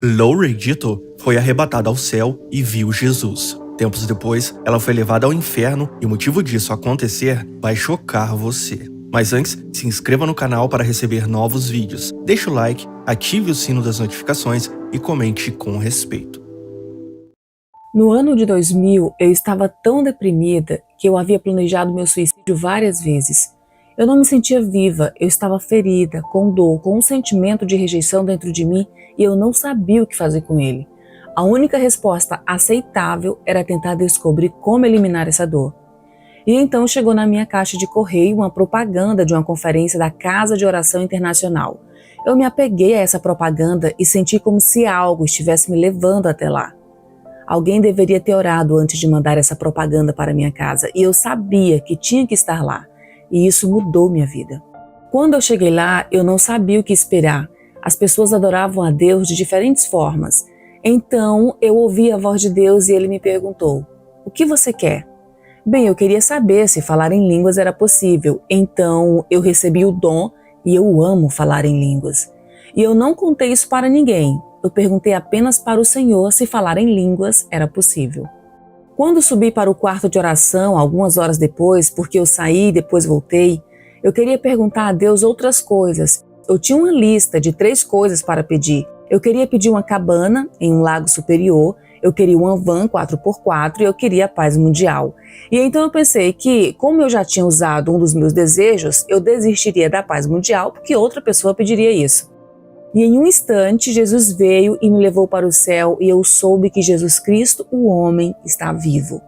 Lori Dito foi arrebatada ao céu e viu Jesus. Tempos depois, ela foi levada ao inferno e o motivo disso acontecer vai chocar você. Mas antes, se inscreva no canal para receber novos vídeos, deixe o like, ative o sino das notificações e comente com respeito. No ano de 2000, eu estava tão deprimida que eu havia planejado meu suicídio várias vezes. Eu não me sentia viva, eu estava ferida, com dor, com um sentimento de rejeição dentro de mim e eu não sabia o que fazer com ele. A única resposta aceitável era tentar descobrir como eliminar essa dor. E então chegou na minha caixa de correio uma propaganda de uma conferência da Casa de Oração Internacional. Eu me apeguei a essa propaganda e senti como se algo estivesse me levando até lá. Alguém deveria ter orado antes de mandar essa propaganda para minha casa e eu sabia que tinha que estar lá. E isso mudou minha vida. Quando eu cheguei lá, eu não sabia o que esperar. As pessoas adoravam a Deus de diferentes formas. Então, eu ouvi a voz de Deus e ele me perguntou: "O que você quer?" Bem, eu queria saber se falar em línguas era possível. Então, eu recebi o dom e eu amo falar em línguas. E eu não contei isso para ninguém. Eu perguntei apenas para o Senhor se falar em línguas era possível. Quando subi para o quarto de oração, algumas horas depois, porque eu saí e depois voltei, eu queria perguntar a Deus outras coisas. Eu tinha uma lista de 3 coisas para pedir. Eu queria pedir uma cabana em um lago superior, eu queria uma van 4x4 e eu queria a paz mundial. E então eu pensei que, como eu já tinha usado um dos meus desejos, eu desistiria da paz mundial porque outra pessoa pediria isso. E em um instante, Jesus veio e me levou para o céu e eu soube que Jesus Cristo, o homem, está vivo.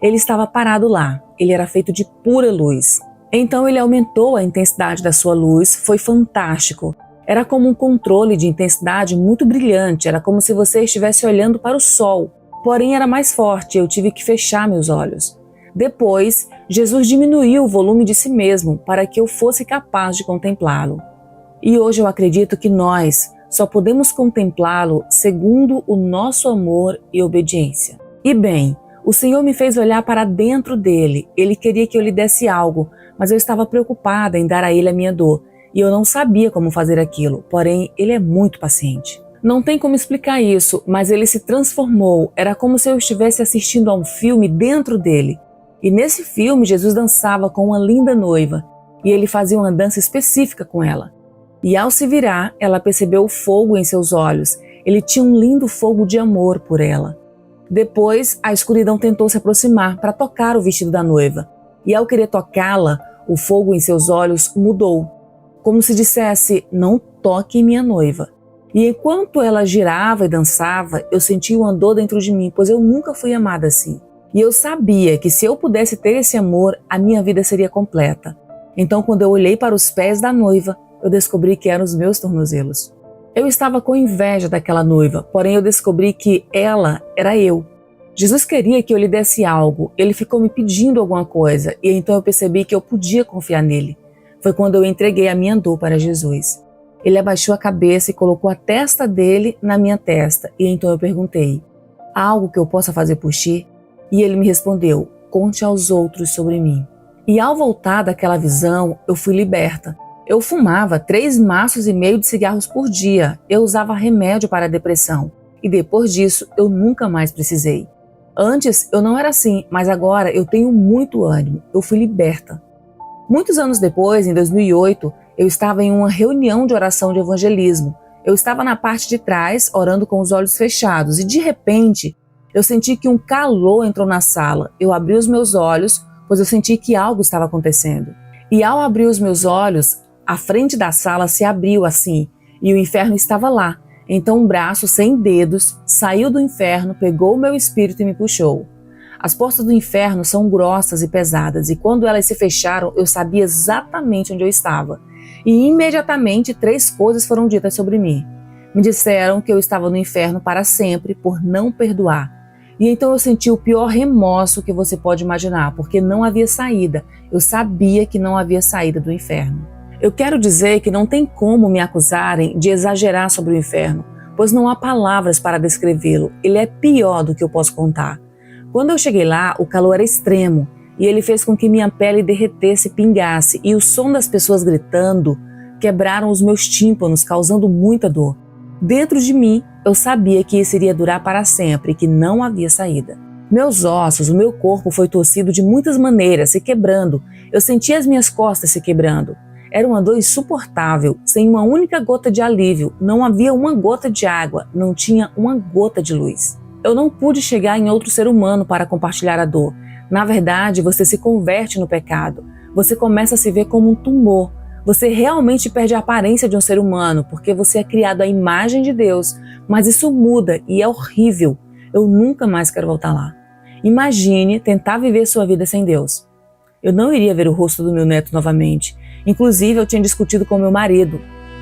Ele estava parado lá, ele era feito de pura luz. Então ele aumentou a intensidade da sua luz, foi fantástico. Era como um controle de intensidade muito brilhante, era como se você estivesse olhando para o sol. Porém era mais forte, eu tive que fechar meus olhos. Depois, Jesus diminuiu o volume de si mesmo para que eu fosse capaz de contemplá-lo. E hoje eu acredito que nós só podemos contemplá-lo segundo o nosso amor e obediência. E bem, o Senhor me fez olhar para dentro dele. Ele queria que eu lhe desse algo, mas eu estava preocupada em dar a ele a minha dor. E eu não sabia como fazer aquilo, porém ele é muito paciente. Não tem como explicar isso, mas ele se transformou. Era como se eu estivesse assistindo a um filme dentro dele. E nesse filme Jesus dançava com uma linda noiva. E ele fazia uma dança específica com ela. E ao se virar, ela percebeu o fogo em seus olhos. Ele tinha um lindo fogo de amor por ela. Depois, a escuridão tentou se aproximar para tocar o vestido da noiva. E ao querer tocá-la, o fogo em seus olhos mudou. Como se dissesse: "Não toque minha noiva." E enquanto ela girava e dançava, eu sentia uma dor dentro de mim, pois eu nunca fui amada assim. E eu sabia que se eu pudesse ter esse amor, a minha vida seria completa. Então, quando eu olhei para os pés da noiva, eu descobri que eram os meus tornozelos. Eu estava com inveja daquela noiva, porém eu descobri que ela era eu. Jesus queria que eu lhe desse algo, ele ficou me pedindo alguma coisa, e então eu percebi que eu podia confiar nele. Foi quando eu entreguei a minha dor para Jesus. Ele abaixou a cabeça e colocou a testa dele na minha testa, e então eu perguntei: "Há algo que eu possa fazer por ti?" E ele me respondeu: "Conte aos outros sobre mim." E ao voltar daquela visão, eu fui liberta. Eu fumava 3,5 maços de cigarros por dia. Eu usava remédio para a depressão. E depois disso, eu nunca mais precisei. Antes, eu não era assim, mas agora eu tenho muito ânimo. Eu fui liberta. Muitos anos depois, em 2008, eu estava em uma reunião de oração de evangelismo. Eu estava na parte de trás, orando com os olhos fechados. E de repente, eu senti que um calor entrou na sala. Eu abri os meus olhos, pois eu senti que algo estava acontecendo. E ao abrir os meus olhos, a frente da sala se abriu assim, e o inferno estava lá. Então um braço sem dedos saiu do inferno, pegou o meu espírito e me puxou. As portas do inferno são grossas e pesadas, e quando elas se fecharam, eu sabia exatamente onde eu estava. E imediatamente 3 coisas foram ditas sobre mim. Me disseram que eu estava no inferno para sempre por não perdoar. E então eu senti o pior remorso que você pode imaginar, porque não havia saída. Eu sabia que não havia saída do inferno. Eu quero dizer que não tem como me acusarem de exagerar sobre o inferno, pois não há palavras para descrevê-lo. Ele é pior do que eu posso contar. Quando eu cheguei lá, o calor era extremo e ele fez com que minha pele derretesse e pingasse, e o som das pessoas gritando quebraram os meus tímpanos, causando muita dor. Dentro de mim, eu sabia que isso iria durar para sempre e que não havia saída. Meus ossos, o meu corpo foi torcido de muitas maneiras, se quebrando. Eu sentia as minhas costas se quebrando. Era uma dor insuportável, sem uma única gota de alívio. Não havia uma gota de água, não tinha uma gota de luz. Eu não pude chegar em outro ser humano para compartilhar a dor. Na verdade, você se converte no pecado. Você começa a se ver como um tumor. Você realmente perde a aparência de um ser humano, porque você é criado à imagem de Deus. Mas isso muda e é horrível. Eu nunca mais quero voltar lá. Imagine tentar viver sua vida sem Deus. Eu não iria ver o rosto do meu neto novamente. Inclusive, eu tinha discutido com meu marido.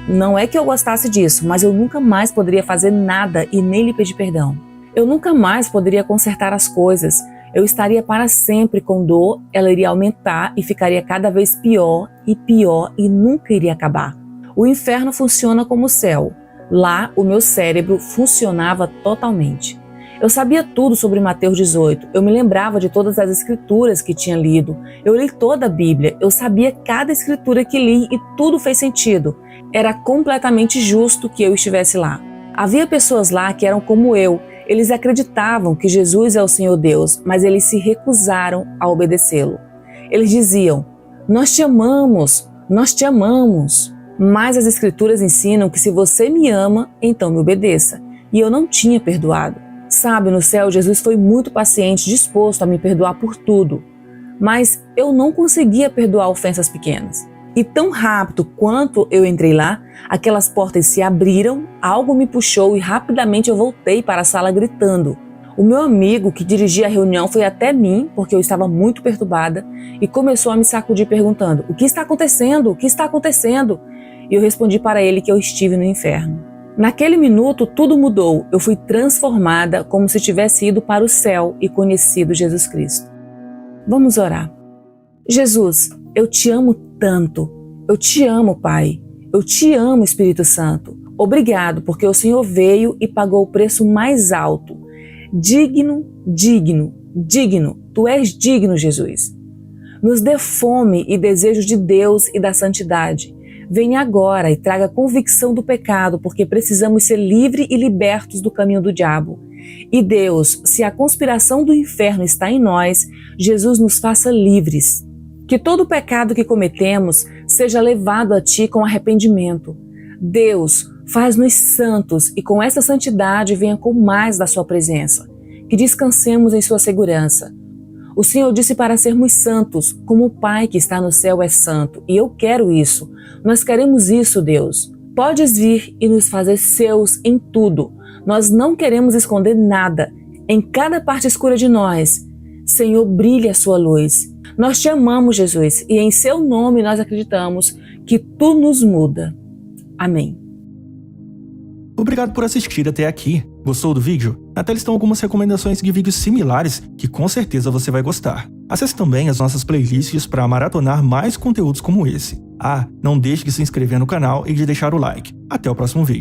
Não é que eu gostasse disso, mas eu nunca mais poderia fazer nada e nem lhe pedir perdão. Eu nunca mais poderia consertar as coisas. Eu estaria para sempre com dor, ela iria aumentar e ficaria cada vez pior e nunca iria acabar. O inferno funciona como o céu. Lá, o meu cérebro funcionava totalmente. Eu sabia tudo sobre Mateus 18, eu me lembrava de todas as escrituras que tinha lido. Eu li toda a Bíblia, eu sabia cada escritura que li e tudo fez sentido. Era completamente justo que eu estivesse lá. Havia pessoas lá que eram como eu. Eles acreditavam que Jesus é o Senhor Deus, mas eles se recusaram a obedecê-lo. Eles diziam, nós te amamos, nós te amamos. Mas as escrituras ensinam que se você me ama, então me obedeça. E eu não tinha perdoado. Sabe, no céu, Jesus foi muito paciente, disposto a me perdoar por tudo. Mas eu não conseguia perdoar ofensas pequenas. E tão rápido quanto eu entrei lá, aquelas portas se abriram, algo me puxou e rapidamente eu voltei para a sala gritando. O meu amigo que dirigia a reunião foi até mim, porque eu estava muito perturbada, e começou a me sacudir perguntando, o que está acontecendo? O que está acontecendo? E eu respondi para ele que eu estive no inferno. Naquele minuto, tudo mudou. Eu fui transformada como se tivesse ido para o céu e conhecido Jesus Cristo. Vamos orar. Jesus, eu te amo tanto. Eu te amo, Pai. Eu te amo, Espírito Santo. Obrigado, porque o Senhor veio e pagou o preço mais alto. Digno, digno, digno. Tu és digno, Jesus. Nos dê fome e desejo de Deus e da santidade. Venha agora e traga convicção do pecado, porque precisamos ser livres e libertos do caminho do diabo. E Deus, se a conspiração do inferno está em nós, Jesus nos faça livres. Que todo pecado que cometemos seja levado a Ti com arrependimento. Deus, faz-nos santos e com essa santidade venha com mais da Sua presença. Que descansemos em Sua segurança. O Senhor disse para sermos santos, como o Pai que está no céu é santo, e eu quero isso. Nós queremos isso, Deus. Podes vir e nos fazer seus em tudo. Nós não queremos esconder nada. Em cada parte escura de nós, Senhor, brilhe a sua luz. Nós te amamos, Jesus, e em seu nome nós acreditamos que tu nos muda. Amém. Obrigado por assistir até aqui. Gostou do vídeo? Na tela estão algumas recomendações de vídeos similares que com certeza você vai gostar. Acesse também as nossas playlists para maratonar mais conteúdos como esse. Não deixe de se inscrever no canal e de deixar o like. Até o próximo vídeo.